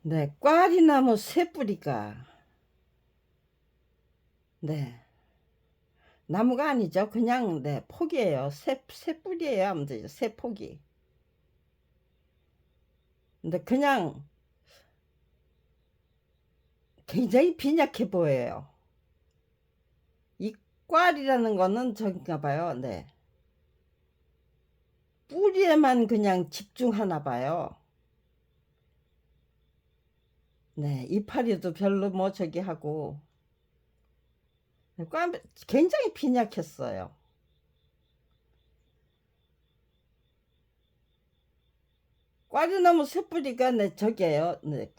네, 꽈리나무 새 뿌리가, 네, 나무가 아니죠. 그냥, 네, 폭이에요. 새 뿌리예요. 하면 되죠. 새 폭이. 근데 그냥 굉장히 빈약해 보여요. 이 꽈리라는 거는 저긴가 봐요. 네. 뿌리에만 그냥 집중하나 봐요. 네, 이파리도 별로 뭐 저기 하고, 굉장히 빈약했어요. 꽈리나무 새 뿌리가 네, 저기에요. 네,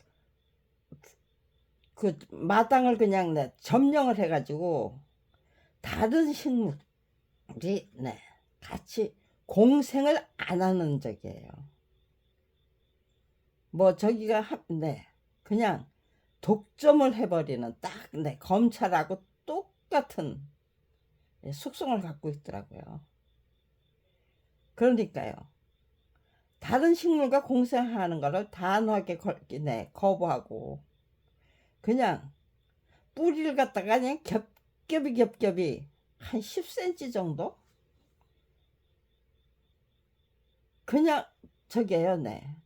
그 마당을 그냥 네, 점령을 해가지고, 다른 식물이 네, 같이 공생을 안 하는 적이에요. 뭐 저기가 네, 그냥 독점을 해버리는 딱 네, 검찰하고 똑같은 숙성을 갖고 있더라고요. 그러니까요. 다른 식물과 공생하는 거를 단호하게 네, 거부하고 그냥 뿌리를 갖다가 그냥 겹겹이 한 10cm 정도 그냥 저기에요. 네.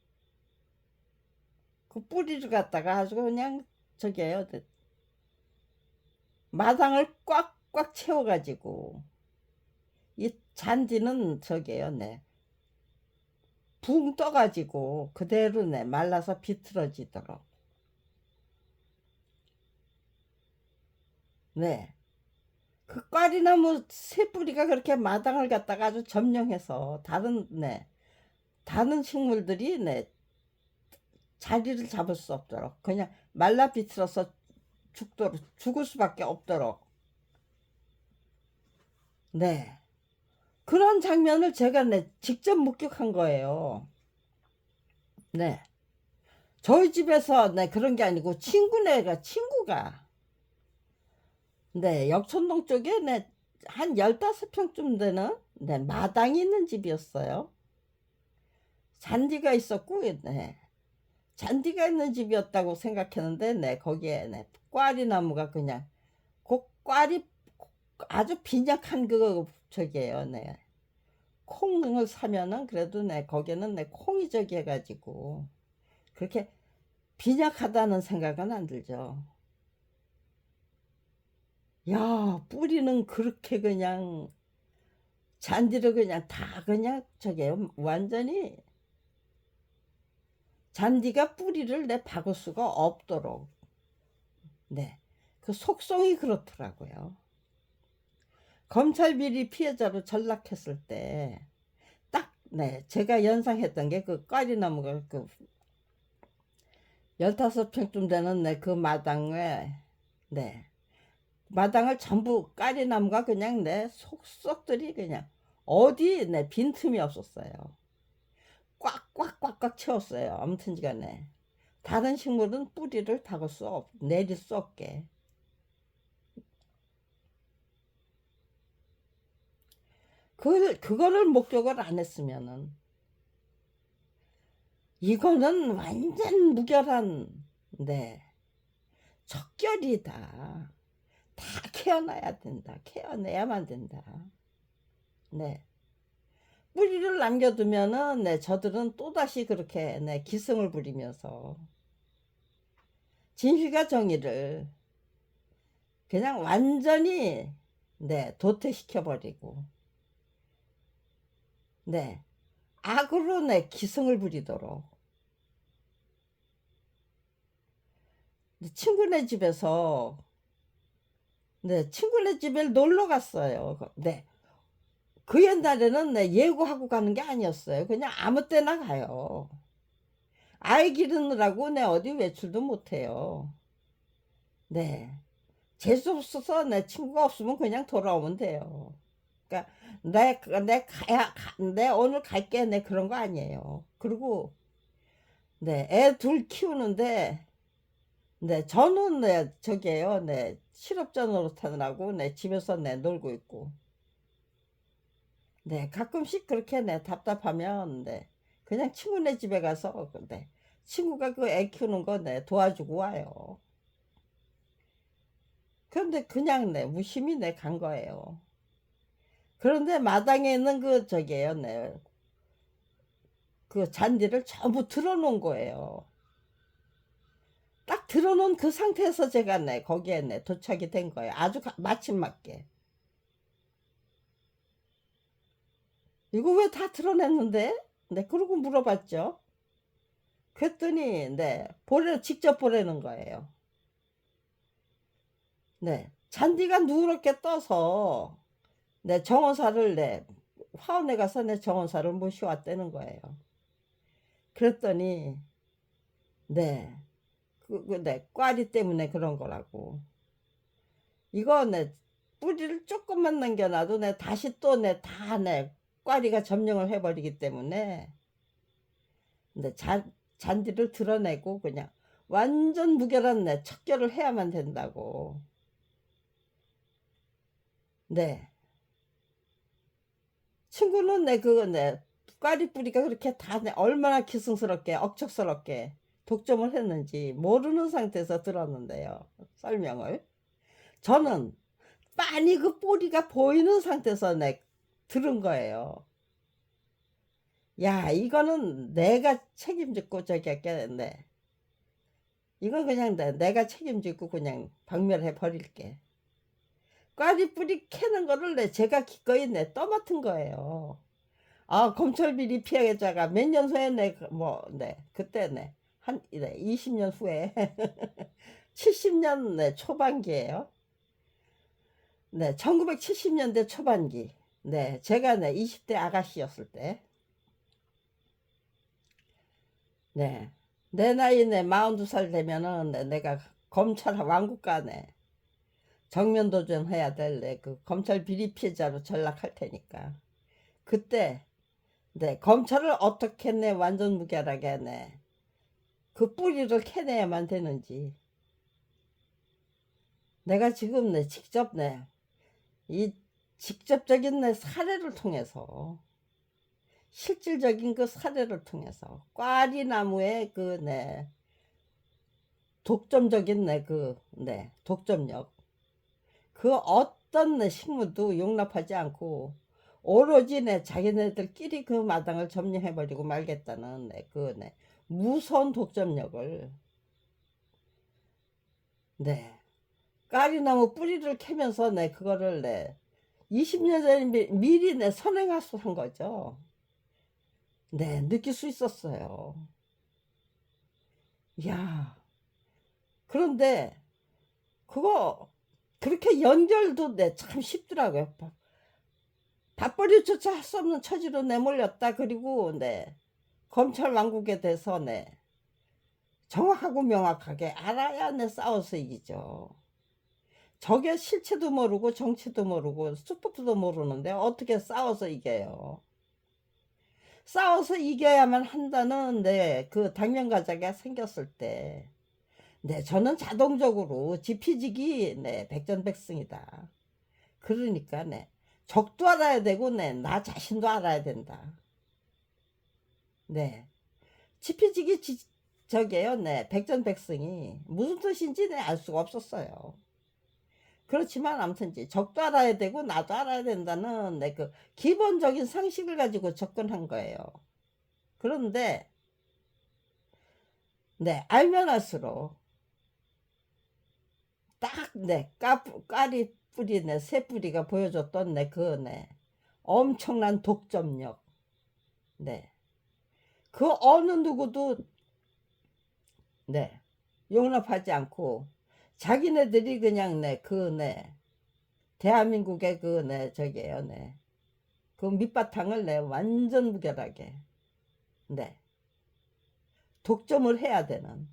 그 뿌리를 갖다가 아주 그냥 저기에요. 네. 마당을 꽉꽉 채워가지고 이 잔디는 저기에요. 네. 붕 떠가지고 그대로 네 말라서 비틀어지도록 네. 그 꽈리나무 새 뿌리가 그렇게 마당을 갖다가 아주 점령해서 다른 식물들이 네 자리를 잡을 수 없도록 그냥 말라 비틀어서 죽을 수밖에 없도록 네 그런 장면을 제가 네 직접 목격한 거예요. 네 저희 집에서 네 그런 게 아니고 친구가 네 역촌동 쪽에 네 한 15평쯤 되는 네 마당이 있는 집이었어요. 잔디가 있었고 네 잔디가 있는 집이었다고 생각했는데 네 거기에 네 꽈리 나무가 그냥 그 꽈리 아주 빈약한 그 저기에요. 네 콩을 사면은 그래도 네 거기는 네 콩이 저기 해가지고 그렇게 빈약하다는 생각은 안 들죠. 야 뿌리는 그렇게 그냥 잔디를 그냥 다 그냥 저게요. 완전히 잔디가 뿌리를 내 박을 수가 없도록 네 그 속성이 그렇더라고요. 검찰 비리 피해자로 전락했을 때 딱 네 제가 연상했던 게 그 꽈리나무가 그 15평쯤 되는 네 그 마당에 네 마당을 전부 꽈리나무가 그냥 내 속속들이 그냥 어디 내 빈틈이 없었어요. 꽉꽉꽉꽉 채웠어요. 아무튼지간에 다른 식물은 뿌리를 내릴 수 없게 그거를 목격을 안 했으면은 이거는 완전 무결한 네 척결이다. 다 케어놔야 된다. 케어내야만 된다. 네. 뿌리를 남겨두면은 네 저들은 또다시 그렇게 네 기승을 부리면서 진실과 정의를 그냥 완전히 네 도태시켜버리고 네 악으로 네 기승을 부리도록 친구네 집에서 네 친구네 집에 놀러 갔어요. 네. 그 옛날에는 네, 예고하고 가는 게 아니었어요. 그냥 아무 때나 가요. 아이 기르느라고 네, 어디 외출도 못해요. 네. 재수 없어서 내 친구가 없으면 그냥 돌아오면 돼요. 그러니까 내 오늘 갈게 내 그런 거 아니에요. 그리고 네, 애 둘 키우는데 네, 저는 네, 저기에요. 네, 실업자 노릇하느라고 네, 집에서 네, 놀고 있고 네, 가끔씩 그렇게 네, 답답하면 네, 그냥 친구네 집에 가서 네, 친구가 그 애 키우는 거 내 도와주고 와요. 그런데 그냥 내 무심히 내 간 거예요. 그런데 마당에 있는 그 저기에요, 네. 그 잔디를 전부 들어놓은 거예요. 딱 들어놓은 그 상태에서 제가 네 거기에 네 도착이 된 거예요. 아주 마침 맞게. 이거 왜 다 드러냈는데? 네, 그러고 물어봤죠. 그랬더니 네 직접 보내는 거예요. 네, 잔디가 누렇게 떠서 네 정원사를 네 화원에 가서 내 정원사를 모셔왔다는 거예요. 그랬더니 네, 네 꽈리 때문에 그런 거라고. 이거 내 뿌리를 조금만 남겨놔도 내 다시 또 내 다 내 꽈리가 점령을 해버리기 때문에 네 잔디를 드러내고 그냥 완전 무결한 내 척결을 해야만 된다고. 네. 친구는 내 그거 내 꽈리 뿌리가 그렇게 다 내 얼마나 기승스럽게 억척스럽게 독점을 했는지 모르는 상태에서 들었는데요. 설명을. 저는 빤히 그 뿌리가 보이는 상태에서 내 들은 거예요. 야, 이거는 내가 책임지고 저기 했겠네. 이건 그냥 내가 책임지고 그냥 박멸해 버릴게. 꽈리 뿌리 캐는 거를 제가 기꺼이 떠맡은 거예요. 아, 검찰 비리 피해자가 몇 년 후에 그때 한 20년 후에 70년 초반기예요. 네, 1970년대 초반기. 네, 제가 20대 아가씨였을 때. 네. 내 나이 42살 되면은 내가 검찰 왕국간에 정면 도전해야 될 그 검찰 비리 피해자로 전락할 테니까. 그때 검찰을 어떻게 완전 무결하게 그 뿌리를 캐내야만 되는지 내가 지금 직접 이 직접적인 사례를 통해서 실질적인 그 사례를 통해서 꽈리나무의 독점적인 독점력 그 어떤 식물도 용납하지 않고 오로지 자기네들끼리 그 마당을 점령해버리고 말겠다는 무서운 독점력을 까리나무 뿌리를 캐면서 그거를 20년 전에 미리 선행한 거죠. 느낄 수 있었어요. 이야, 그런데 그거 그렇게 연결도 참 쉽더라고요. 밥벌이조차 할 수 없는 처지로 내몰렸다. 그리고 검찰 왕국에 대해서 정확하고 명확하게 알아야 싸워서 이기죠. 저게 실체도 모르고 정체도 모르고 수법도 모르는데 어떻게 싸워서 이겨요. 싸워서 이겨야만 한다는 그 당면가자가 생겼을 때 저는 자동적으로 지피지기 백전백승이다. 그러니까 적도 알아야 되고 나 자신도 알아야 된다. 지피지기 저게요 백전백승이 무슨 뜻인지 알 수가 없었어요. 그렇지만 아무튼 적도 알아야 되고 나도 알아야 된다는 그 기본적인 상식을 가지고 접근한 거예요. 그런데 알면 알수록 딱 까리 뿌리 새 뿌리가 보여줬던 그 엄청난 독점력. 그 어느 누구도 용납하지 않고 자기네들이 그냥 대한민국의 저기에요 그 밑바탕을 완전 무결하게 독점을 해야 되는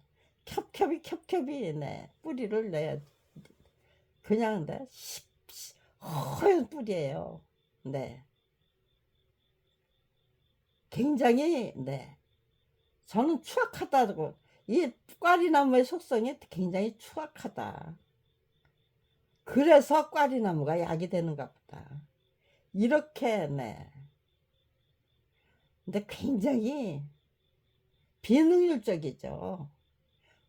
겹겹이 뿌리를 그냥 허연 뿌리예요. 굉장히 저는 추악하다고, 이 꽈리나무의 속성이 굉장히 추악하다. 그래서 꽈리나무가 약이 되는가 보다. 이렇게 근데 굉장히 비능률적이죠.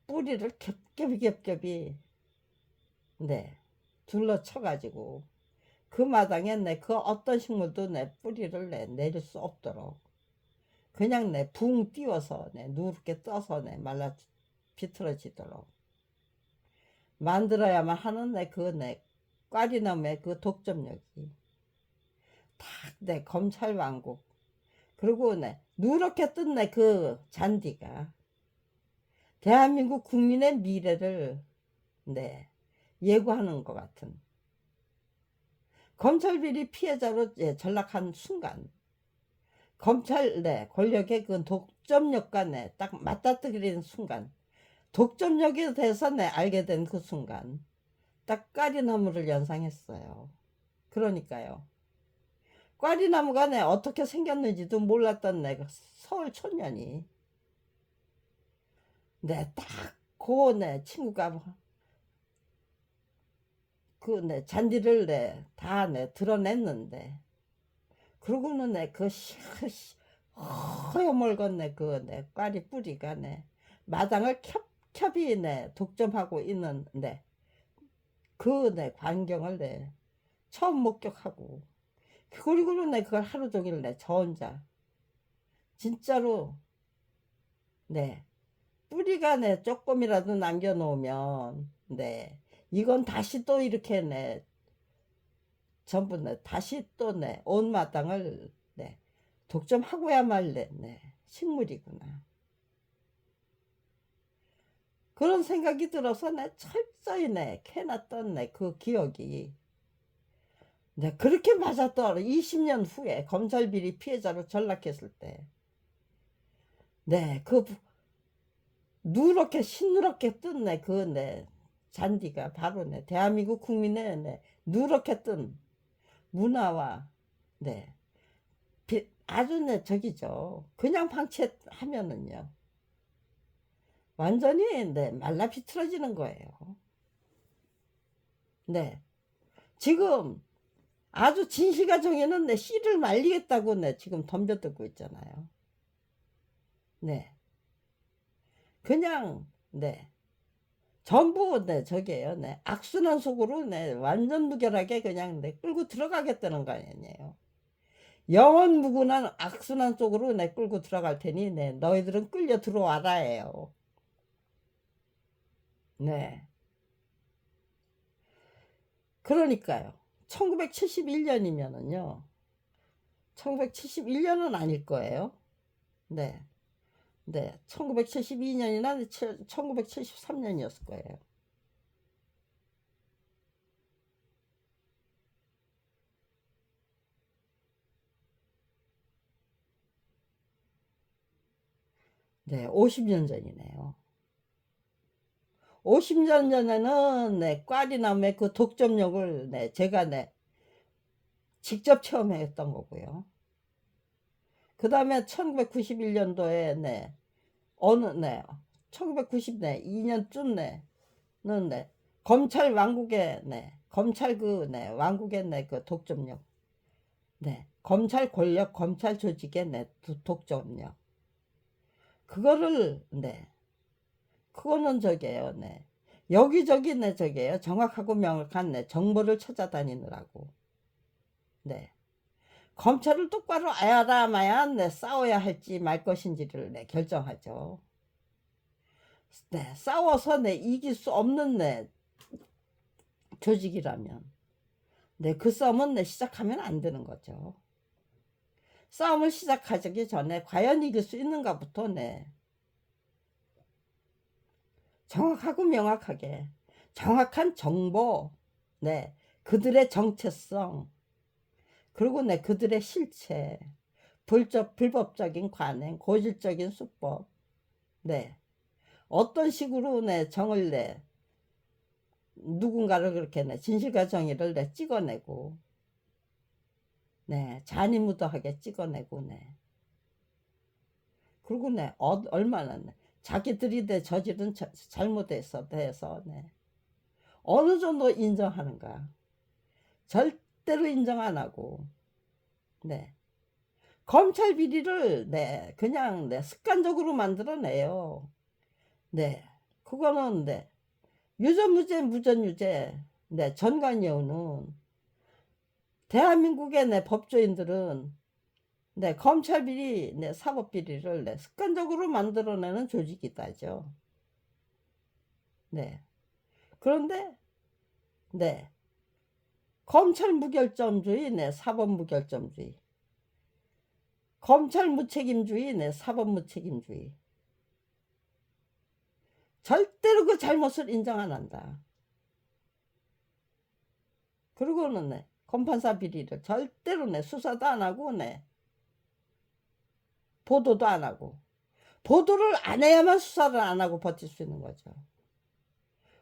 뿌리를 겹겹이 네 둘러쳐 가지고 그 마당에 그 어떤 식물도 뿌리를 내릴 수 없도록 그냥 붕 띄워서 누렇게 떠서 말라 비틀어지도록 만들어야만 하는 꽈리나무의 그 독점력이 딱 검찰 왕국 그리고 누렇게 뜬 그 잔디가 대한민국 국민의 미래를 예고하는 것 같은 검찰 비리 피해자로 전락한 순간 검찰 권력의 그 독점력과 딱 맞닥뜨리는 순간 독점력에 대해서 알게 된 그 순간 딱 꽈리나무를 연상했어요. 그러니까요. 꽈리나무가 어떻게 생겼는지도 몰랐던 서울 촌년이 딱 그 친구가 그 잔디를 다 드러냈는데 그러고는 그 허여멀건 그 꽈리 뿌리가 마당을 겹겹이 독점하고 있는데 그 광경을 처음 목격하고 그리고는 그걸 하루 종일 저 혼자 진짜로 뿌리가 조금이라도 남겨놓으면 이건 다시 또 이렇게 전부 다시 또 온 마당을 독점하고야말 식물이구나 그런 생각이 들어서 철저히 캐놨던 그 기억이 그렇게 맞았더라. 20년 후에 검찰 비리 피해자로 전락했을 때 그 누렇게 신누렇게 뜬 그 잔디가 바로 대한민국 국민의 누렇게 뜬 문화와 아주 저기죠. 그냥 방치하면은요 완전히 말라 비틀어지는 거예요. 지금 아주 진시가 정에는 씨를 말리겠다고 지금 덤벼들고 있잖아요. 그냥 전부 저게요. 악순환 속으로 완전 무결하게 그냥 끌고 들어가겠다는 거 아니에요. 영원 무궁한 악순환 속으로 끌고 들어갈 테니 너희들은 끌려 들어와라예요. 그러니까요. 1971년이면은요. 1971년은 아닐 거예요. 1972년이나 1973년이었을 거예요. 네, 50년 전이네요. 50년 전에는 꽈리나무의 그 독점력을 제가 직접 체험했던 거고요. 그 다음에 1991년도에 어느 1992년쯤 검찰 왕국의 검찰 그 왕국의 그 독점력 검찰 권력 검찰 조직의 독점력 그거를 그거는 저게요 여기저기 저게요 정확하고 명확한 정보를 찾아다니느라고 검찰을 똑바로 알아야만 싸워야 할지 말 것인지를 결정하죠. 싸워서 이길 수 없는 조직이라면 그 싸움은 시작하면 안 되는 거죠. 싸움을 시작하기 전에 과연 이길 수 있는가부터 정확하고 명확하게 정확한 정보 그들의 정체성 그리고 그들의 실체 불법적인 관행 고질적인 수법 어떤 식으로 정을 누군가를 그렇게 진실과 정의를 찍어내고 잔인무도하게 찍어내고 그리고 얼마나 자기들이 저지른 잘못에서 대해서 어느 정도 인정하는가 절대로 인정 안 하고 검찰 비리를 네 그냥 네 습관적으로 만들어내요. 네 그거는 네 유전무죄 무전유죄 네 전관예우는 대한민국의 네 법조인들은 네 검찰 비리 네 사법 비리를 네 습관적으로 만들어내는 조직이다죠. 네 그런데 네 검찰 무결점주의 네 사법 무결점주의 검찰 무책임주의 네 사법 무책임주의 절대로 그 잘못을 인정 안 한다. 그리고는 네 검판사 비리를 절대로 네 수사도 안 하고 네 보도도 안 하고 보도를 안 해야만 수사를 안 하고 버틸 수 있는 거죠.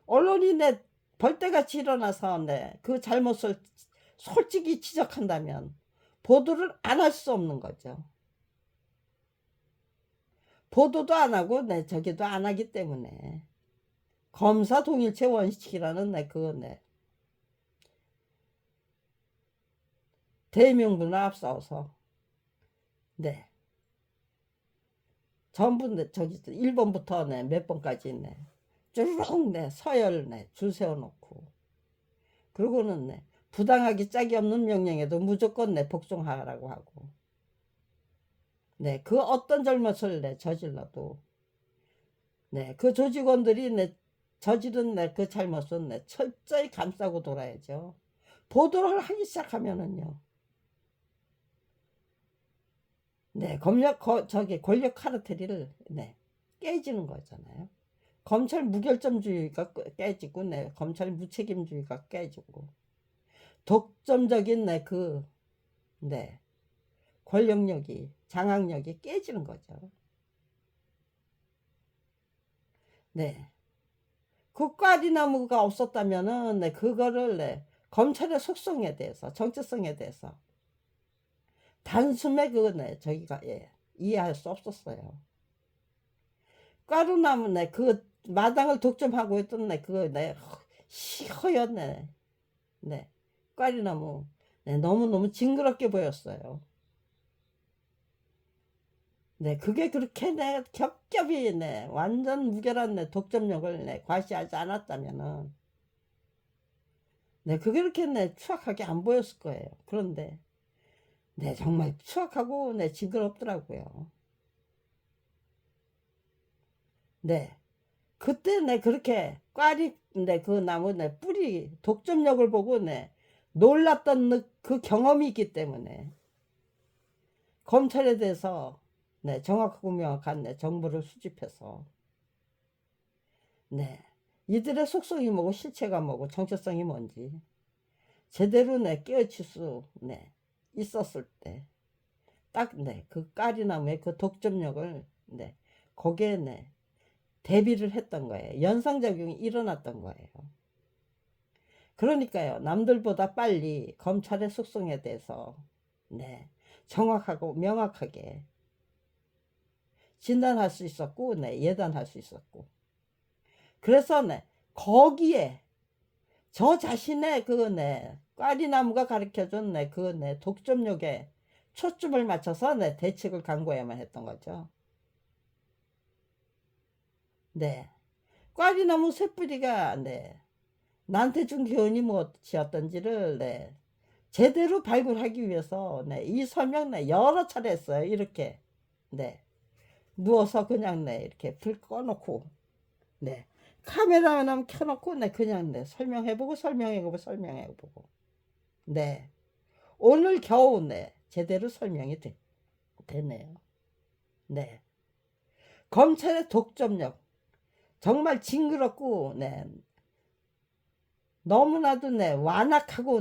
언론이 내 벌떼같이 일어나서 그 잘못을 솔직히 지적한다면 보도를 안 할 수 없는 거죠. 보도도 안 하고 저기도 안 하기 때문에 검사 동일체 원칙이라는 대명분을 앞서서 전부 저기 1번부터 몇 번까지 쭈르륵 서열 줄 세워놓고 그러고는 부당하기 짝이 없는 명령에도 무조건 복종하라고 하고 그 어떤 잘못을 저질러도 그 조직원들이 저지른 그 잘못은 철저히 감싸고 돌아야죠. 보도를 하기 시작하면은요. 권력 카르텔을 깨지는 거잖아요. 검찰 무결점주의가 깨지고 검찰 무책임주의가 깨지고 독점적인 권력력이 장악력이 깨지는 거죠. 그 꽈리나무가 없었다면은 그거를 검찰의 속성에 대해서 정체성에 대해서 단숨에 저기가 이해할 수 없었어요. 꽈리나무 그 마당을 독점하고 있던 그 허연 꽈리나무 너무너무 징그럽게 보였어요. 그게 그렇게 겹겹이 완전 무결한 독점력을 과시하지 않았다면은 그게 그렇게 추악하게 안 보였을 거예요. 그런데 정말 추악하고 징그럽더라고요. 그때 그렇게 꽈리 그 나무 뿌리 독점력을 보고 놀랐던 그 경험이 있기 때문에 검찰에 대해서 정확하고 명확한 정보를 수집해서 이들의 속성이 뭐고 실체가 뭐고 정체성이 뭔지 제대로 깨우칠 수 있었을 때 딱 그 까리나무의 그 독점력을 거기에 대비를 했던 거예요. 연상작용이 일어났던 거예요. 그러니까요. 남들보다 빨리 검찰의 속성에 대해서 정확하고 명확하게 진단할 수 있었고 예단할 수 있었고 그래서 거기에 저 자신의 꽈리나무가 가르쳐준 그 독점력에 초점을 맞춰서 대책을 강구해야만 했던 거죠. 꽈리나무 쇳뿌리가 나한테 준 교훈이 무엇이었던지를 제대로 발굴하기 위해서 이 설명 여러 차례 했어요. 이렇게 누워서 그냥 이렇게 불 꺼놓고 카메라만 켜놓고 그냥 설명해보고 설명해보고 오늘 겨우 제대로 설명이 되네요. 검찰의 독점력 정말 징그럽고 너무나도 완악하고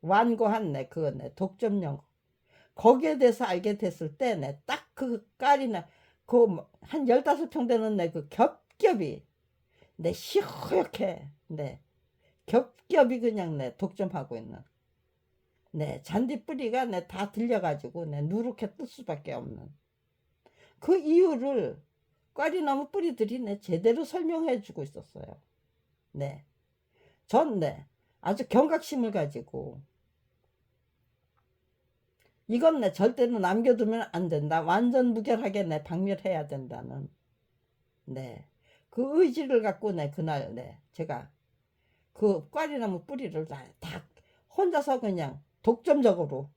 완고한 그 독점력 거기에 대해서 알게 됐을 때 딱 그 깔이나 그 한 15평 되는 그 겹겹이 시허옇게 겹겹이 그냥 독점하고 있는 잔디뿌리가 다 들려가지고 누렇게 뜰 수밖에 없는 그 이유를 꽈리나무 뿌리들이 제대로 설명해 주고 있었어요. 전 아주 경각심을 가지고 이건 내 절대로 남겨두면 안 된다. 완전 무결하게 내 박멸해야 된다는, 네. 그 의지를 갖고 내 그날 제가 그 꽈리나무 뿌리를 다 혼자서 그냥 독점적으로,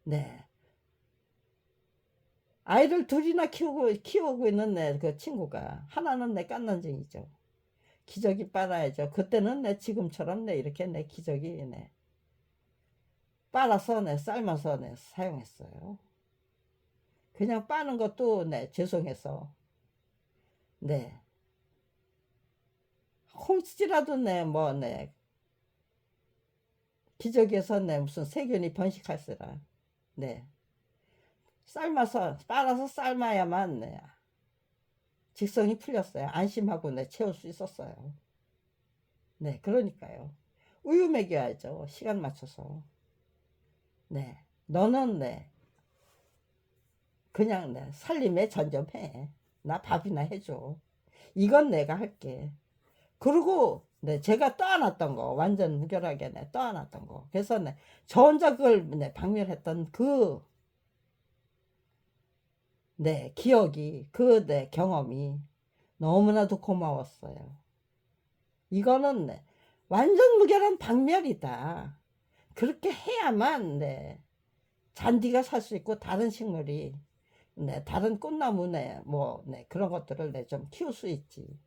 네. 아이를 둘이나 키우고 있는 그 친구가 하나는 깐난쟁이죠. 기저귀 빨아야죠. 그때는 지금처럼 이렇게 기저귀 빨아서 삶아서 사용했어요. 그냥 빠는 것도 죄송해서 혹시라도 뭐 기저귀에서 무슨 세균이 번식할세라 빨아서 삶아야만 직성이 풀렸어요. 안심하고 채울 수 있었어요. 그러니까요. 우유 먹여야죠. 시간 맞춰서. 너는 그냥 살림에 전념해. 나 밥이나 해줘. 이건 내가 할게. 그리고 제가 떠안았던 거, 완전 무결하게 떠안았던 거. 그래서 저 혼자 그걸 박멸했던 그 기억이, 그 경험이 너무나도 고마웠어요. 이거는 완전 무결한 박멸이다. 그렇게 해야만 잔디가 살 수 있고 다른 식물이 다른 꽃나무 뭐 그런 것들을 좀 키울 수 있지.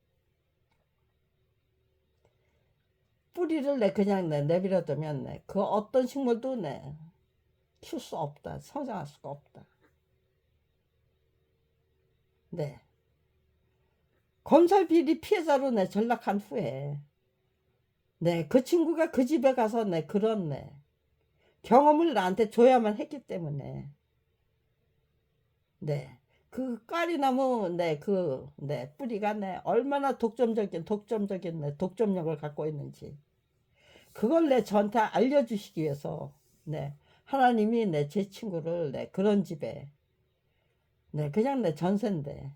뿌리를 그냥 내버려두면 그 어떤 식물도 키울 수 없다. 성장할 수가 없다. 검찰 비리 피해자로 전락한 후에 그 친구가 그 집에 가서 그런 경험을 나한테 줘야만 했기 때문에 그 꽈리나무 뿌리가 얼마나 독점적인 독점력을 갖고 있는지 그걸 저한테 알려주시기 위해서 하나님이 제 친구를 그런 집에 그냥 전세인데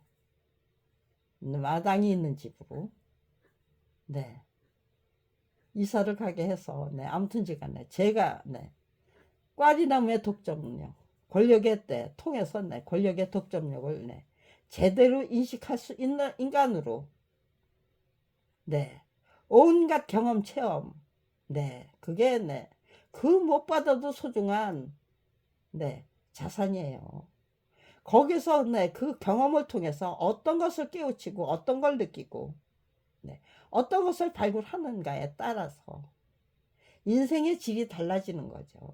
마당이 있는 집으로 이사를 가게 해서 아무튼지간에 제가 꽈리나무의 독점력, 권력의 통해서 권력의 독점력을 제대로 인식할 수 있는 인간으로 온갖 경험 체험 그게 그 못 받아도 소중한 자산이에요. 거기서 그 경험을 통해서 어떤 것을 깨우치고 어떤 걸 느끼고 어떤 것을 발굴하는가에 따라서 인생의 질이 달라지는 거죠.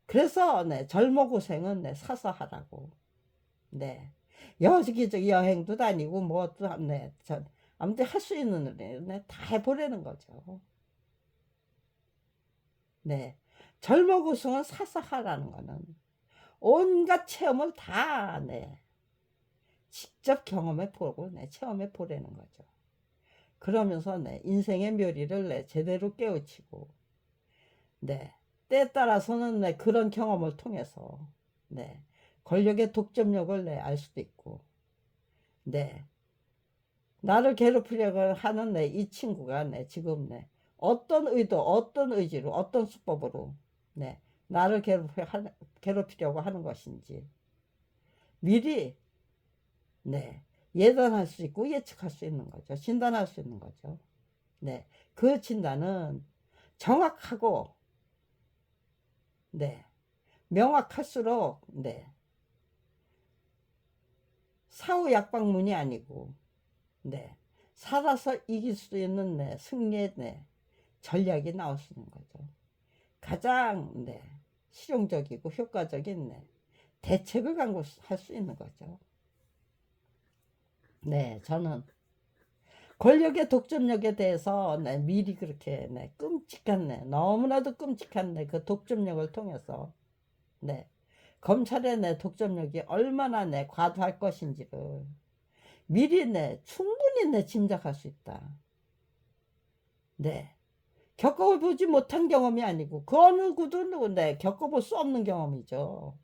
그래서 젊어 고생은 사서 하라고. 여기저기 여행도 다니고 뭐도 아무튼 할 수 있는 일 다 해보라는 거죠. 젊어 고생은 사서 하라는 거는 온갖 체험을 다 직접 경험해 보고 체험해 보라는 거죠. 그러면서 인생의 묘리를 제대로 깨우치고 때에 따라서는 그런 경험을 통해서 권력의 독점력을 알 수도 있고 나를 괴롭히려고 하는 이 친구가 지금 어떤 의도, 어떤 의지로, 어떤 수법으로 나를 괴롭히려고 하는 것인지 미리 예단할 수 있고 예측할 수 있는 거죠. 진단할 수 있는 거죠. 그 진단은 정확하고 명확할수록 사후 약방문이 아니고 살아서 이길 수 있는 승리의 전략이 나올 수 있는 거죠. 가장 실용적이고 효과적인 대책을 강구할 수 있는 거죠. 저는 권력의 독점력에 대해서 미리 그렇게 끔찍한 너무나도 끔찍한 그 독점력을 통해서 검찰의 독점력이 얼마나 과도할 것인지를 미리 충분히 짐작할 수 있다. 겪어보지 못한 경험이 아니고 그 어느 누구도 겪어볼 수 없는 경험이죠.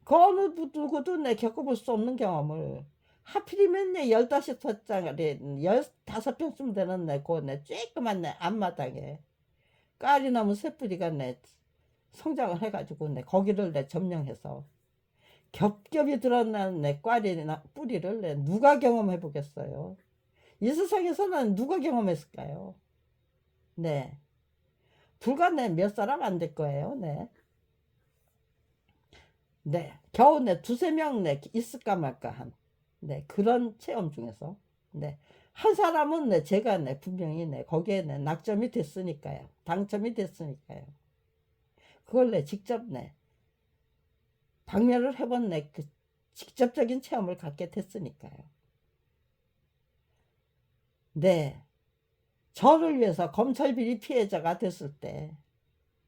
그 어느 누구도 겪어볼 수 없는 경험을 하필이면 15장짜리 15평쯤 되는 그 쬐끄만 앞마당에 꽈리나무 새뿌리가 성장을 해가지고 네, 거기를 네, 점령해서 겹겹이 드러난 네, 꽈리나 뿌리를 네, 누가 경험해 보겠어요? 이 세상에서는 누가 경험했을까요? 네. 불과 네, 몇 사람 안 될 거예요. 네. 네. 겨우 네, 두세 명 네, 있을까 말까 한 네, 그런 체험 중에서 네. 한 사람은 네, 제가 네, 분명히 네, 거기에 네, 낙점이 됐으니까요. 당첨이 됐으니까요. 그걸 네, 직접 네, 방면을 해본 네, 그 직접적인 체험을 갖게 됐으니까요. 네. 저를 위해서 검찰 비리 피해자가 됐을 때,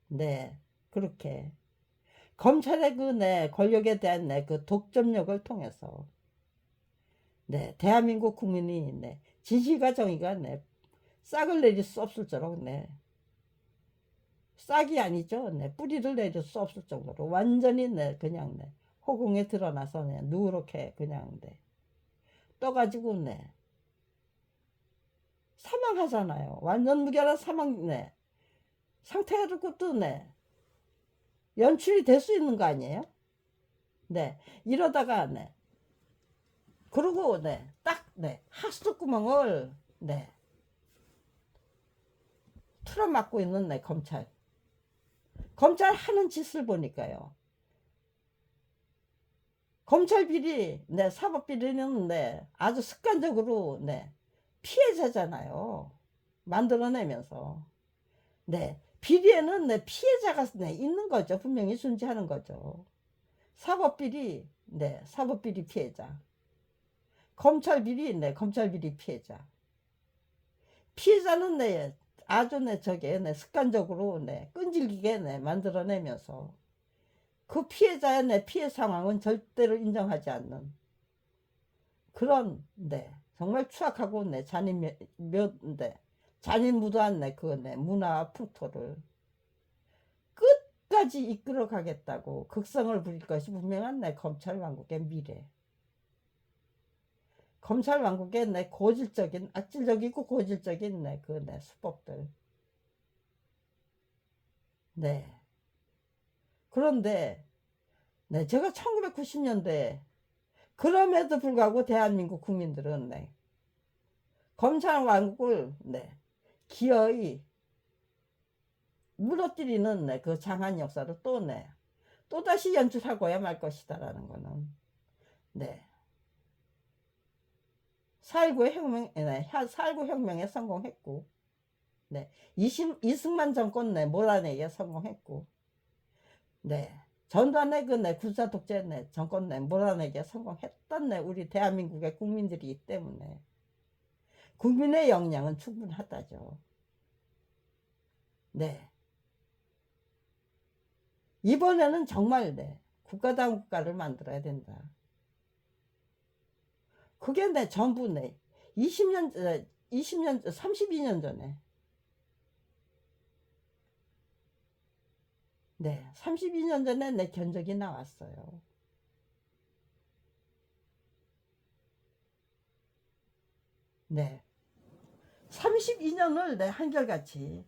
네. 그렇게 검찰의 그 네, 권력에 대한 네, 그 독점력을 통해서 네, 대한민국 국민이 네, 진실과 정의가 네, 싹을 내릴 수 없을 정도로 네, 싹이 아니죠. 네, 뿌리를 내릴 수 없을 정도로 완전히 네, 그냥 네, 허공에 드러나서 네, 누렇게 그냥 네, 떠가지고 네, 사망하잖아요. 완전 무결한 사망 네, 상태가 또 네, 연출이 될 수 있는 거 아니에요? 네, 이러다가 네, 그러고 네, 딱 네, 하수구멍을 네, 틀어막고 있는 네, 검찰 하는 짓을 보니까요. 검찰 비리, 네, 사법 비리는 네, 아주 습관적으로 네, 피해자잖아요. 만들어내면서. 네, 비리에는 네, 피해자가 네, 있는 거죠. 분명히 존재하는 거죠. 사법 비리, 네, 사법 비리 피해자. 검찰 비리, 네, 검찰 비리 피해자. 피해자는 네, 아주 네, 저게 네, 습관적으로 네, 끈질기게 네, 만들어내면서 그 피해자의 내 피해 상황은 절대로 인정하지 않는 그런 네 정말 추악하고 네 잔인무도한 네그네 문화와 풍토를 끝까지 이끌어 가겠다고 극성을 부릴 것이 분명한 내 검찰 왕국의 미래. 검찰 왕국의 내 고질적인 악질적이고 고질적인 내그내 수법들. 네. 그런데 네 제가 1990년대 그럼에도 불구하고 대한민국 국민들은 네, 검찰 왕국을 네, 기어이 무너뜨리는 네, 그 장한 역사를 또 네, 또다시 연출하고야 말 것이다라는 거는 네, 4.19 혁명, 네, 4.19 혁명에 성공했고 네, 이승만 정권 네, 몰아내기에 성공했고 네, 전두환의 그 네, 군사 독재 네, 정권 네, 몰아내기에 성공했던 네, 우리 대한민국의 국민들이기 때문에 국민의 역량은 충분하다죠. 네. 이번에는 정말 네, 국가다운 국가를 만들어야 된다. 그게 내 전부 내 20년, 20년, 32년 전에 네, 32년 전에 내 견적이 나왔어요. 네. 32년을 내 한결같이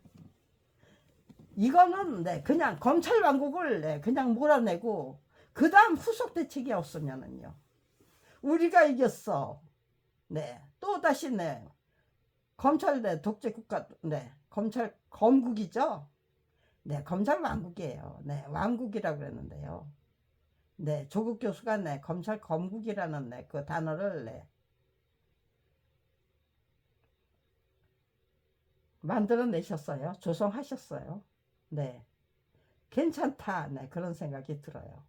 이거는 네, 그냥 검찰 왕국을 네, 그냥 몰아내고 그 다음 후속 대책이 없으면은요. 우리가 이겼어. 네. 또 다시 네. 검찰 네, 독재 국가 네. 검찰 검국이죠. 네, 검찰 왕국이에요. 네, 왕국이라고 그랬는데요. 네, 조국 교수가 네, 검찰 검국이라는 네, 그 단어를 네, 만들어내셨어요. 조성하셨어요. 네, 괜찮다. 네, 그런 생각이 들어요.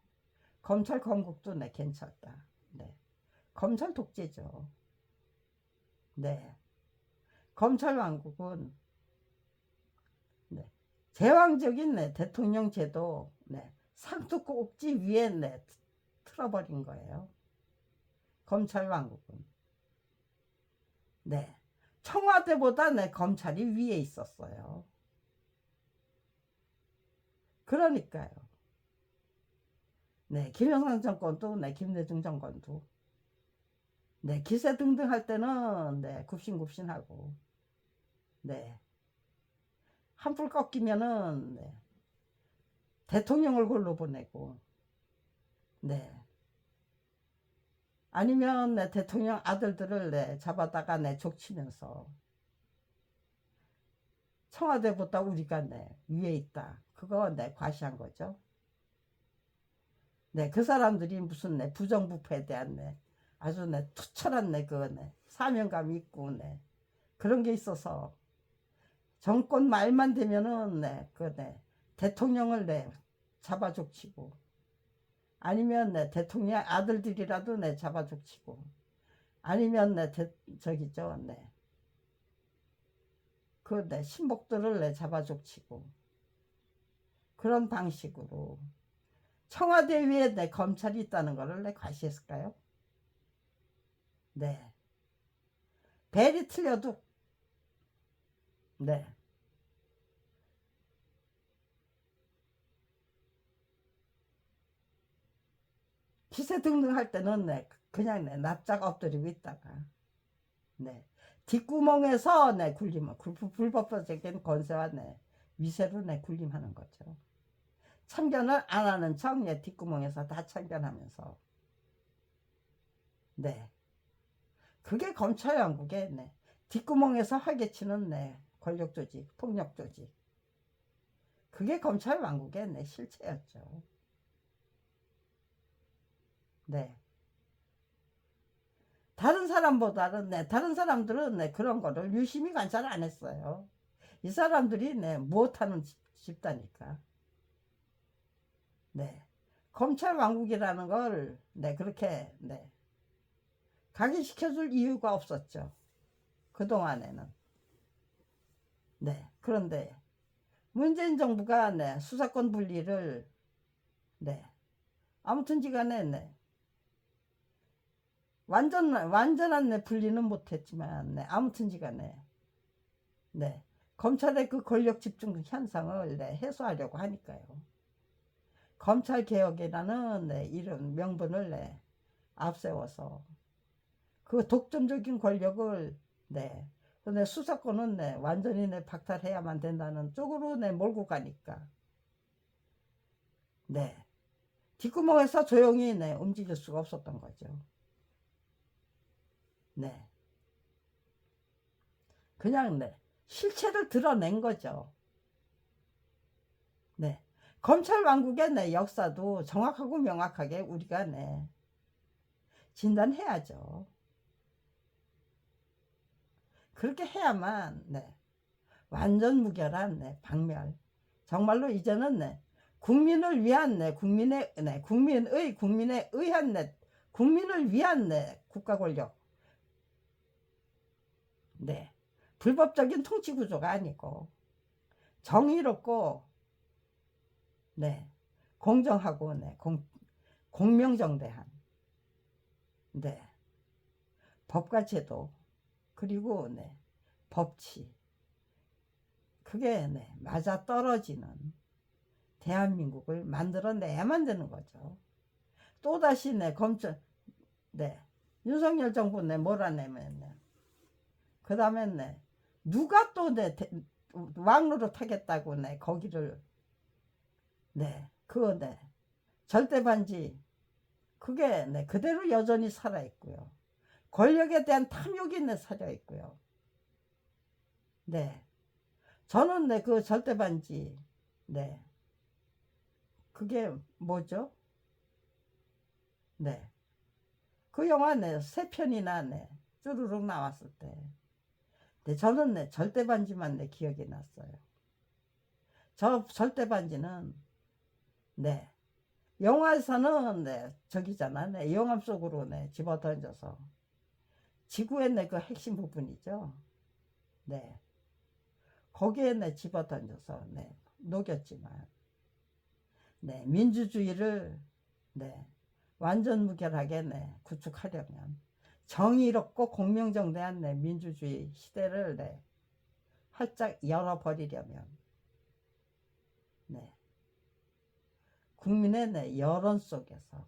검찰 검국도 네, 괜찮다. 네, 검찰 독재죠. 네, 검찰 왕국은 네, 제왕적인 네, 대통령 제도 네, 상투꼭지 위에 네, 틀어버린 거예요. 검찰 왕국은. 네. 청와대보다 내 검찰이 위에 있었어요. 그러니까요. 네, 김영삼 정권도, 네, 김대중 정권도, 네, 기세 등등 할 때는, 네, 굽신굽신하고, 네, 한풀 꺾이면은, 네, 대통령을 골로 보내고, 네. 아니면 내 대통령 아들들을 내 잡아다가 내 족치면서 청와대보다 우리가 내 위에 있다. 그거 내 과시한 거죠. 네, 그 사람들이 무슨 내 부정부패에 대한 내 아주 내 투철한 내 그거 내 사명감이 있고 내 그런 게 있어서 정권 말만 되면은 내 대통령을 내 잡아족치고 아니면 내 대통령 아들들이라도 내 잡아족치고 아니면 저기죠 내 신복들을 내 잡아족치고 그런 방식으로 청와대 위에 내 검찰이 있다는 거를 내 과시했을까요? 네. 벨이 틀려도 네. 기세등등할 때는 그냥 납작 엎드리고 있다가 뒷구멍에서 굴리면 불법적인 권세와 위세로 굴림하는 거죠. 참견을 안 하는 척 뒷구멍에서 다 참견하면서 그게 검찰 왕국의 뒷구멍에서 활개치는 권력 조직, 폭력 조직. 그게 검찰 왕국의 실체였죠. 다른 사람보다는 다른 사람들은 그런 거를 유심히 관찰 안 했어요. 이 사람들이 무엇하는 집단이니까. 검찰 왕국이라는 걸 그렇게 각인시켜줄 이유가 없었죠. 그동안에는. 그런데 문재인 정부가 수사권 분리를 아무튼지 간에 완전한 분리는 못했지만 아무튼지 간에 검찰의 그 권력 집중 현상을 해소하려고 하니까요. 검찰 개혁이라는 이런 명분을 앞세워서 그 독점적인 권력을 수사권은 완전히 박탈해야만 된다는 쪽으로 몰고 가니까 뒷구멍에서 조용히 움직일 수가 없었던 거죠. 그냥 실체를 드러낸 거죠. 검찰 왕국의 역사도 정확하고 명확하게 우리가 진단해야죠. 그렇게 해야만 완전 무결한 박멸. 정말로 이제는 국민을 위한 국민의 의한 국민을 위한 국가 권력. 불법적인 통치 구조가 아니고 정의롭고 공정하고 공명정대한 법과 제도 그리고 법치 그게 맞아떨어지는 대한민국을 만들어내야만 되는 거죠. 또다시 검찰 윤석열 정부 몰아내면 그 다음에 누가 또 왕로로 타겠다고 거기를 절대반지 그게 그대로 여전히 살아있고요. 권력에 대한 탐욕이 살아있고요. 저는 그 절대반지 그게 뭐죠? 그 영화 3편이나 쭈루룩 나왔을 때 저는 절대반지만 기억이 났어요. 저 절대반지는 영화에서는 저기잖아 영암 속으로 집어던져서 지구의 그 핵심 부분이죠. 거기에 집어던져서 녹였지만 민주주의를 완전 무결하게 구축하려면 정의롭고 공명정대한 민주주의 시대를 활짝 열어버리려면 국민의 여론 속에서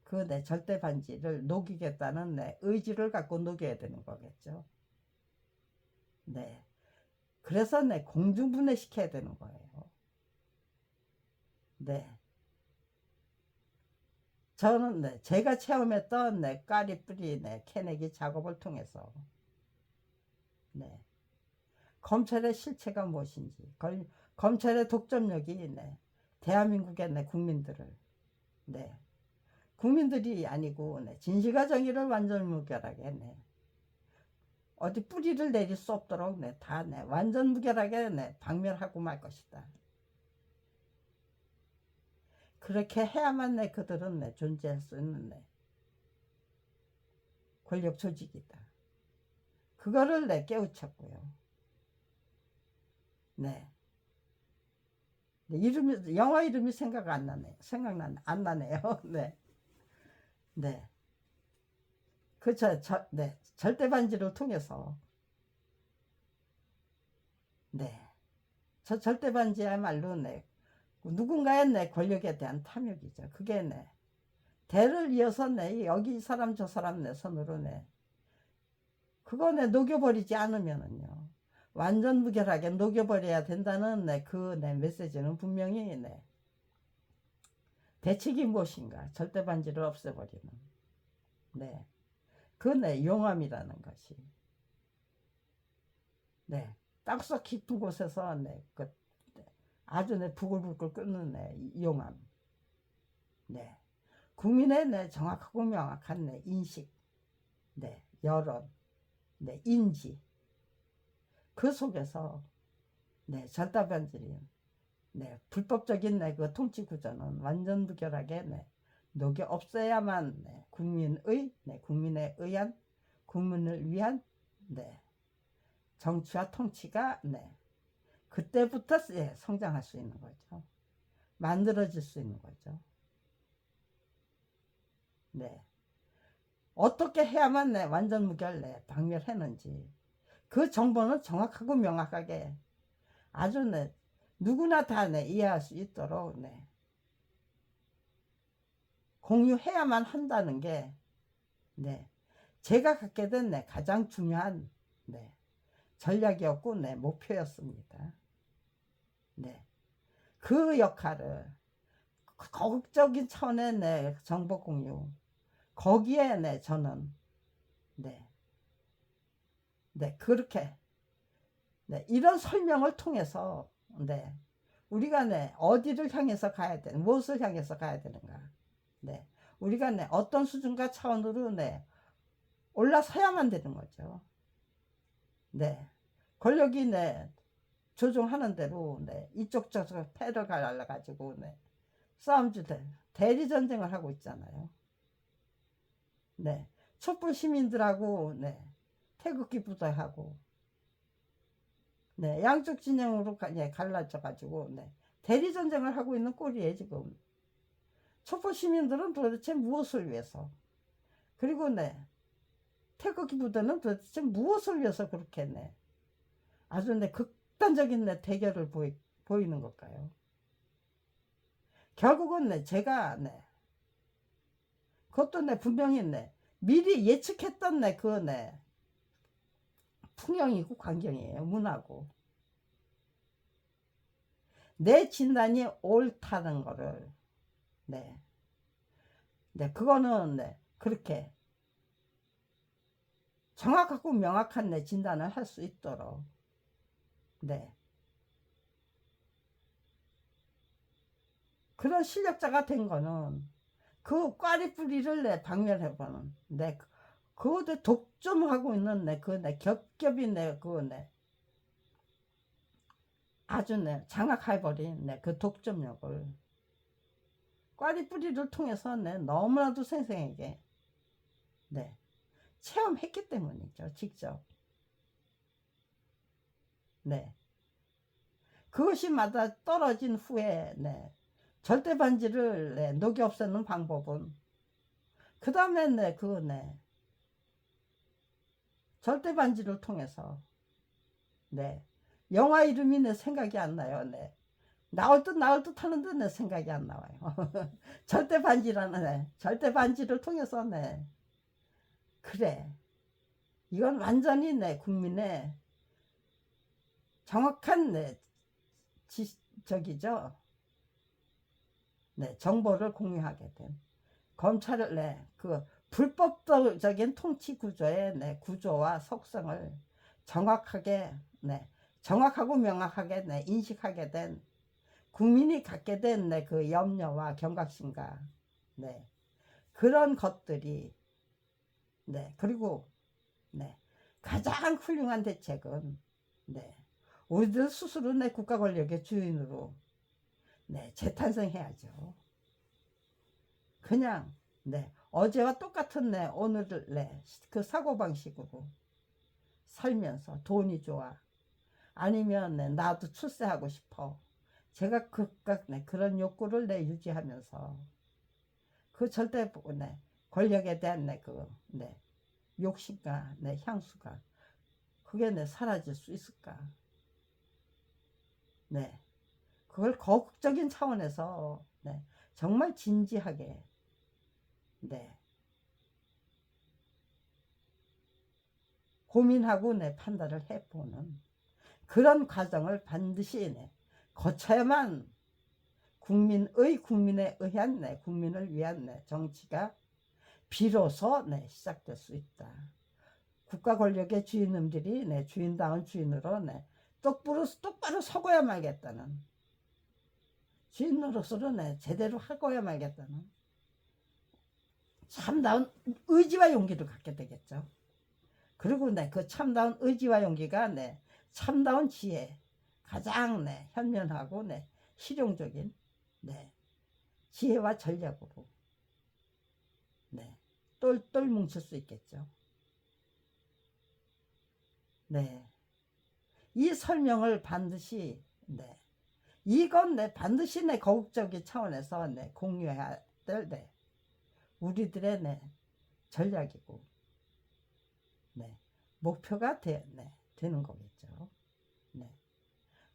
그 절대반지를 녹이겠다는 의지를 갖고 녹여야 되는 거겠죠. 그래서 공중분해 시켜야 되는 거예요. 네. 저는 네, 제가 체험했던 네, 까리 뿌리 네, 캐내기 작업을 통해서 네, 검찰의 실체가 무엇인지, 검찰의 독점력이 네, 대한민국의 네, 국민들을 네, 국민들이 아니고 네, 진실과 정의를 완전 무결하게 네, 어디 뿌리를 내릴 수 없도록 네, 다 네, 완전 무결하게 네, 박멸하고 말 것이다. 그렇게 해야만 내 그들은 내 존재할 수 있는 내 권력 조직이다. 그거를 내 깨우쳤고요. 네. 이름이 영화 이름이 생각 안 나네. 안 나네요. 네. 네. 네. 절대 반지를 통해서 네. 저 절대 반지야말로 네. 누군가의 내 권력에 대한 탐욕이죠. 그게 네. 대를 이어서 내 여기 이 사람 저 사람 내 손으로 내 그거 내 녹여버리지 않으면은요. 완전 무결하게 녹여버려야 된다는 내 메시지는 분명히 대책이 무엇인가 절대 반지를 없애버리는 그 용암이라는 것이 땅속 깊은 곳에서 아주 부글부글 끓는 용암 국민의 정확하고 명확한 인식 여론 인지 그 속에서 절대 반지를 불법적인 그 통치 구조는 완전 무결하게 녹여 없애야만 국민에 의한 국민을 위한 정치와 통치가 그때부터 성장할 수 있는 거죠. 만들어질 수 있는 거죠. 어떻게 해야만 완전 무결 박멸했는지 그 정보는 정확하고 명확하게 아주 누구나 다 이해할 수 있도록 공유해야만 한다는 게 제가 갖게 된 가장 중요한 전략이었고 목표였습니다. 그 역할을 거국적인 차원의 정보 공유 거기에 저는 그렇게 이런 설명을 통해서 우리가 어디를 향해서 가야 되는 무엇을 향해서 가야 되는가 우리가 어떤 수준과 차원으로 올라서야만 되는 거죠. 권력이 조종하는 대로 이쪽 저쪽 패를 갈라가지고 싸움주대 대리전쟁을 하고 있잖아요. 촛불 시민들하고 태극기 부대하고 양쪽 진영으로 갈라져 가지고 대리전쟁을 하고 있는 꼴이에요 지금. 촛불 시민들은 도대체 무엇을 위해서 그리고 태극기 부대는 도대체 무엇을 위해서 그렇게 아주 극단적인 대결을 보이는 걸까요? 결국은 제가 그것도 분명히 미리 예측했던 그 풍경이고 광경이에요. 문화고 내 진단이 옳다는 거를 그거는 그렇게 정확하고 명확한 진단을 할 수 있도록 그런 실력자가 된 거는 그 꽈리뿌리를 박멸해보는 그것도 독점하고 있는 그 겹겹이 아주 장악해버린 그 독점력을 꽈리뿌리를 통해서 너무나도 생생하게 체험했기 때문이죠. 직접 그것이 맞아 떨어진 후에 절대 반지를 녹여 없애는 방법은 그 다음에 절대 반지를 통해서 영화 이름이 생각이 안 나요. 나올 듯 하는데 생각이 안 나와요. 절대 반지라는 절대 반지를 통해서 그래 이건 완전히 국민의 정확한 저기죠. 네, 정보를 공유하게 된 검찰을 네, 그 불법적인 통치 구조의 네, 구조와 속성을 정확하게 네, 정확하고 명확하게 네, 인식하게 된 국민이 갖게 된 네, 그 염려와 경각심과 네, 그런 것들이 네, 그리고 네, 가장 훌륭한 대책은 네, 우리들 스스로 내 국가 권력의 주인으로 네, 재탄생해야죠. 그냥 네, 어제와 똑같은 네, 오늘을 네, 그 사고방식으로 살면서 돈이 좋아. 아니면 네, 나도 출세하고 싶어. 제가 극각 네, 그런 욕구를 내 유지하면서 그 절대 네, 권력에 대한 네, 그 네, 욕심과 네, 향수가 그게 네, 사라질 수 있을까? 네, 그걸 거국적인 차원에서 네, 정말 진지하게 네, 고민하고 내 판단을 해보는 그런 과정을 반드시 내 거쳐야만 국민에 의한 내 국민을 위한 내 정치가 비로소 내 시작될 수 있다. 국가 권력의 주인님들이 내 주인다운 주인으로 내 똑바로 서고야 말겠다는 주인으로서로 내 제대로 하고야 말겠다는 참다운 의지와 용기를 갖게 되겠죠. 그리고 내 그 참다운 의지와 용기가 내 참다운 지혜, 가장 내 현명하고 내 실용적인 네 지혜와 전략으로 네 똘똘 뭉칠 수 있겠죠. 네, 이 설명을 반드시 네 이건 내 반드시 내 거국적인 차원에서 내 공유해야 될 네 우리들의 네 전략이고 네 목표가 되는 거겠죠. 네,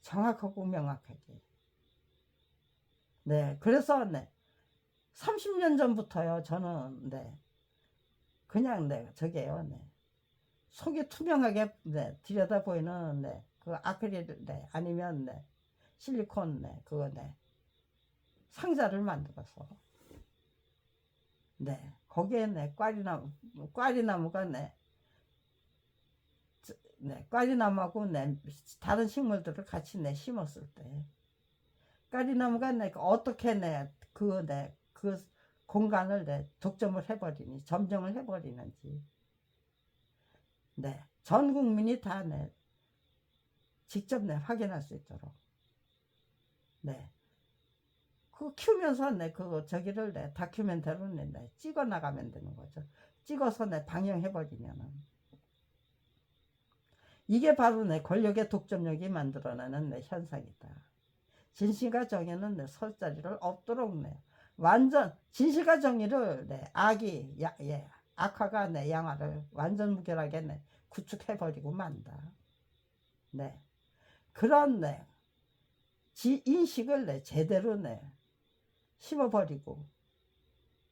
정확하고 명확하게. 네, 그래서 네 30년 전부터요 저는 네 그냥 네 저게요 네 속이 투명하게 네 들여다 보이는 네 그 아크릴 네 아니면 네 실리콘 네 그거 네 상자를 만들어서 네 거기에 네 꽈리나무가 네, 네 꽈리나무하고 네 다른 식물들을 같이 네 심었을 때 꽈리나무가 네 어떻게 그 공간을 네 독점을 해버리니 점령을 해버리는지 네 전 국민이 다 네 직접 네 확인할 수 있도록 네 그 키우면서 네 그 저기를 네 다큐멘터리로 네 찍어 나가면 되는 거죠. 찍어서 네 방영해 버리면은 이게 바로 내 권력의 독점력이 만들어내는 내 현상이다. 진실과 정의는 내 설 자리를 없도록 내 완전 진실과 정의를 내 악화가 내 양화를 완전 무결하게 내 구축해 버리고 만다. 네 그런 내 인식을 내 제대로 내 심어버리고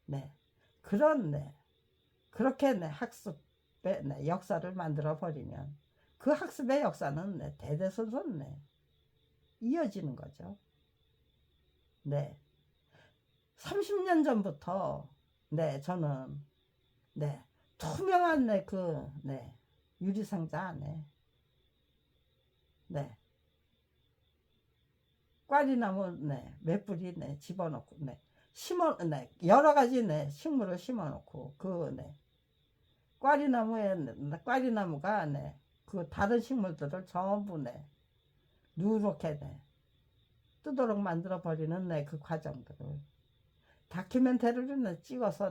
네 그런 네 그렇게 내 학습의 내 역사를 만들어 버리면 그 학습의 역사는 네 대대손손 네 이어지는 거죠. 네 30년 전부터 네 저는 네 투명한 네 유리상자 안에 네 꽈리나무 몇 뿌리 집어넣고 여러 가지 식물을 심어놓고 꽈리나무가 그 다른 식물들을 전부 누렇게 뜨도록 만들어 버리는 그 과정들을 다큐멘터리를 찍어서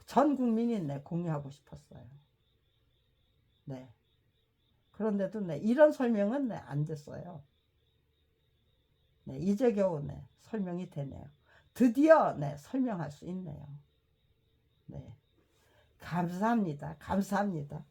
전 국민이 공유하고 싶었어요. 네. 그런데도 이런 설명은 안 됐어요. 네, 이제 겨우 설명이 되네요. 드디어 설명할 수 있네요. 네. 감사합니다. 감사합니다.